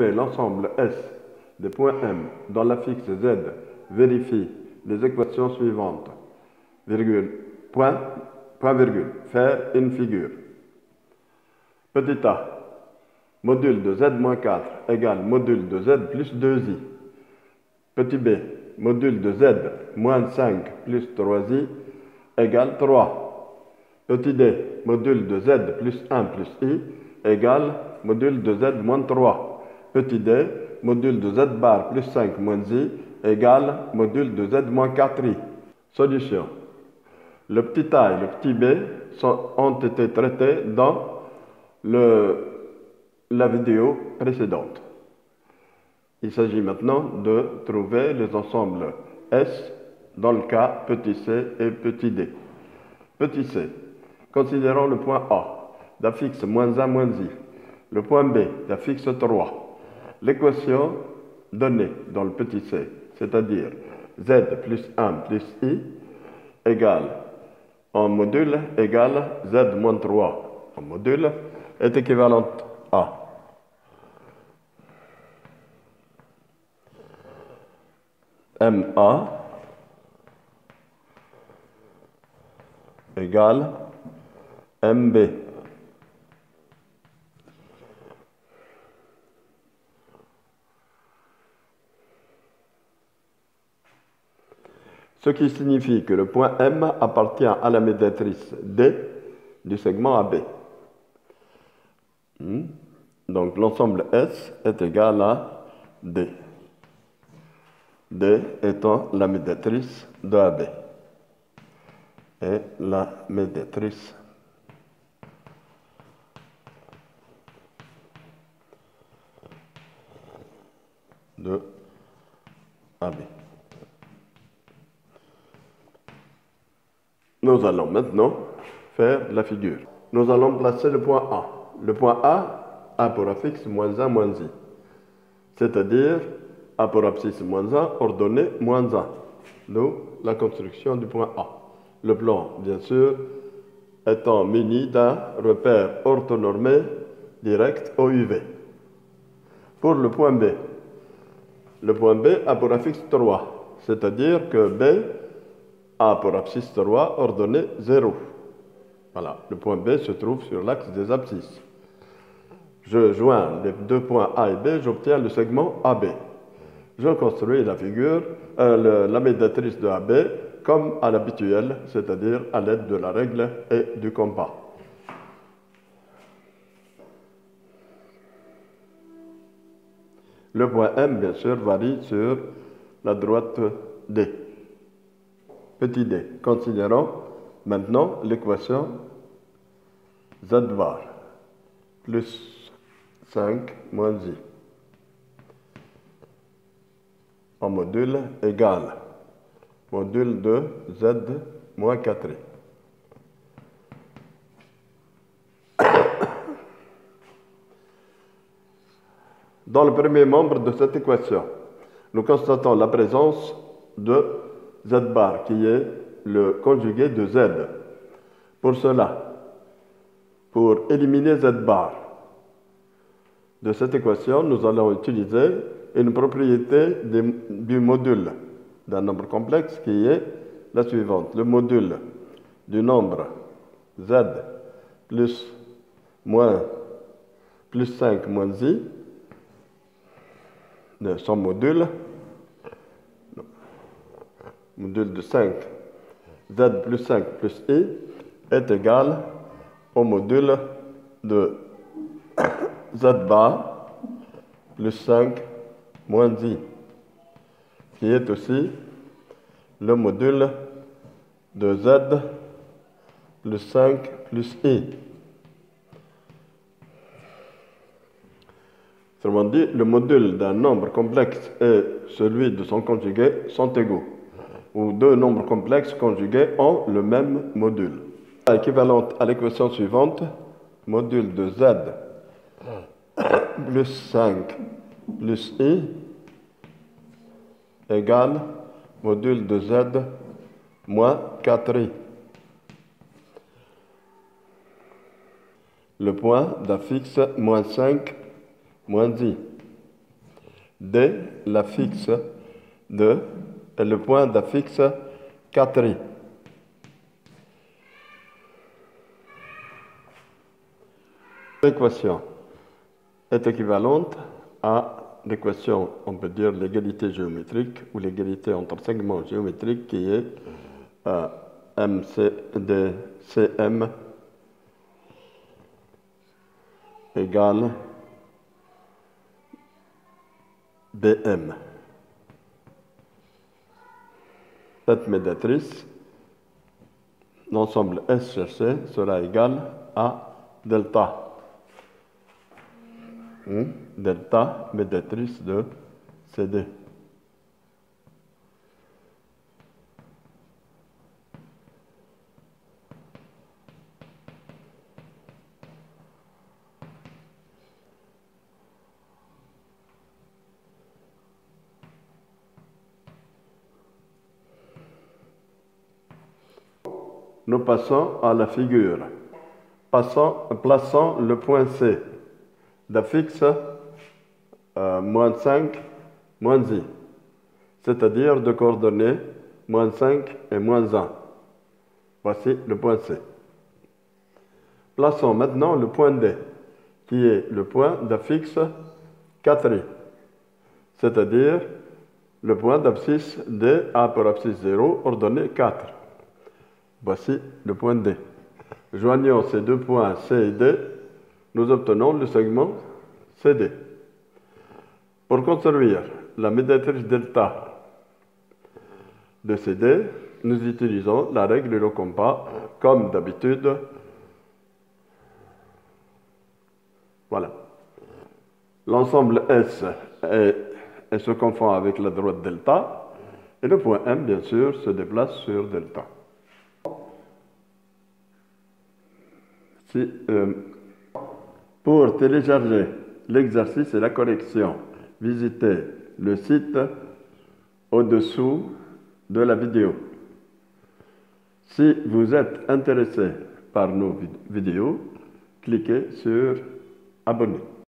trouver l'ensemble S des points M dans l'affixe Z, vérifie les équations suivantes. Virgule, point, point virgule, faire une figure. Petit a, module de Z-4 égale module de Z plus 2i. Petit b, module de Z moins 5 plus 3i égale 3. Petit d, module de Z plus 1 plus i égale module de Z moins 3. Petit d, module de Z bar plus 5 moins i égale module de Z moins 4i. Solution. Le petit a et le petit b ont été traités dans la vidéo précédente. Il s'agit maintenant de trouver les ensembles S dans le cas petit c et petit d. Petit c, considérons le point A d'affixe moins 1 moins i, le point B d'affixe 3. L'équation donnée dans le petit c, c'est-à-dire Z plus 1 plus i égale en module égale Z moins 3 en module est équivalente à MA égale MB. Ce qui signifie que le point M appartient à la médiatrice D du segment AB. Donc l'ensemble S est égal à D. D étant la médiatrice de AB. Et la médiatrice de AB. Nous allons maintenant faire la figure. Nous allons placer le point A. Le point A pour affixe moins 1 moins i. C'est-à-dire A pour abscisse moins 1, ordonnée moins 1. D'où la construction du point A. Le plan, bien sûr, étant muni d'un repère orthonormé direct au UV. Pour le point B a pour affixe 3, c'est-à-dire que B a pour abscisse 3, ordonnée 0. Voilà, le point B se trouve sur l'axe des abscisses. Je joins les deux points A et B, j'obtiens le segment AB. Je construis la figure, la médiatrice de AB comme à l'habituel, c'est-à-dire à l'aide de la règle et du compas. Le point M, bien sûr, varie sur la droite D. Petit d. Considérons maintenant l'équation Z bar plus 5 moins i en module égale module de Z moins 4i. Dans le premier membre de cette équation, nous constatons la présence de Z bar qui est le conjugué de Z. Pour cela, pour éliminer Z bar de cette équation, nous allons utiliser une propriété du module d'un nombre complexe qui est la suivante. Le module du nombre Z plus 5 moins i, son module de 5, Z plus 5 plus i, est égal au module de Z bar plus 5 moins i, qui est aussi le module de Z plus 5 plus i. Autrement dit, le module d'un nombre complexe et celui de son conjugué sont égaux, ou deux nombres complexes conjugués ont le même module. Équivalente à l'équation suivante, module de Z plus 5 plus i égale module de Z moins 4i. Le point d'affixe moins 5 moins i. D, l'affixe 2 et le point d'affixe 4i. L'équation est équivalente à l'équation, on peut dire l'égalité géométrique ou l'égalité entre segments géométriques qui est MCDCM égale BM. Cette médiatrice, l'ensemble S cherché sera égal à delta. Delta médiatrice de CD. Nous passons à la figure. Plaçons le point C d'affixe moins 5, moins i, c'est-à-dire de coordonnées moins 5 et moins 1. Voici le point C. Plaçons maintenant le point D, qui est le point d'affixe 4i, c'est-à-dire le point d'abscisse D A pour abscisse 0, ordonnée 4. Voici le point D. Joignant ces deux points C et D, nous obtenons le segment CD. Pour construire la médiatrice delta de CD, nous utilisons la règle et le compas comme d'habitude. Voilà. L'ensemble S se confond avec la droite delta et le point M, bien sûr, se déplace sur delta. Pour télécharger l'exercice et la correction, visitez le site au-dessous de la vidéo. Si vous êtes intéressé par nos vidéos, cliquez sur abonner.